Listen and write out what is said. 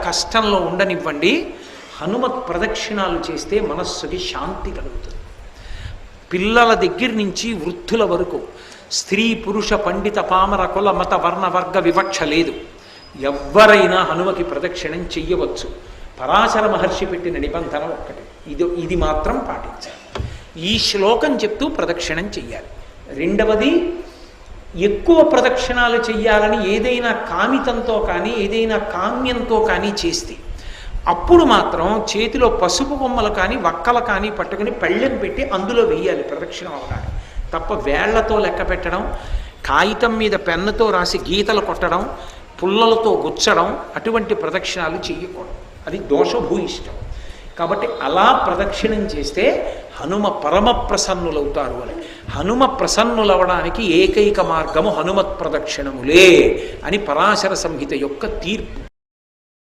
కష్టంలో ఉండనివ్వండి, హనుమత్ ప్రదక్షిణాలు చేస్తే మనస్సుకి శాంతి కలుగుతుంది. పిల్లల దగ్గర నుంచి వృద్ధుల వరకు, స్త్రీ పురుష పండిత పామర కుల మత వర్ణ వర్గ వివక్ష లేదు. ఎవ్వరైనా హనుమకి ప్రదక్షిణం చెయ్యవచ్చు. పరాశర మహర్షి పెట్టిన నిబంధన ఒక్కటి, ఇది మాత్రం పాటించాలి. ఈ శ్లోకం చెప్తూ ప్రదక్షిణం చెయ్యాలి. రెండవది, ఎక్కువ ప్రదక్షిణాలు చెయ్యాలని ఏదైనా కామితంతో కానీ ఏదైనా కామ్యంతో కానీ చేస్తే అప్పుడు మాత్రం చేతిలో పసుపు బొమ్మలు కానీ వక్కలు కానీ పట్టుకుని పళ్ళెం పెట్టి అందులో వెయ్యాలి ప్రదక్షిణం అవడానికి. తప్ప వేళ్లతో లెక్క పెట్టడం, కాగితం మీద పెన్నుతో రాసి గీతలు కొట్టడం, పుల్లలతో గుచ్చడం, అటువంటి ప్రదక్షిణాలు చెయ్యకూడదు. అది దోషభూయిష్టం. కాబట్టి అలా ప్రదక్షిణం చేస్తే హనుమ పరమ ప్రసన్నులవుతారు అని. హనుమ ప్రసన్నులవడానికి ఏకైక మార్గము హనుమత్ ప్రదక్షిణములే అని పరాశర సంహిత యొక్క తీర్పు.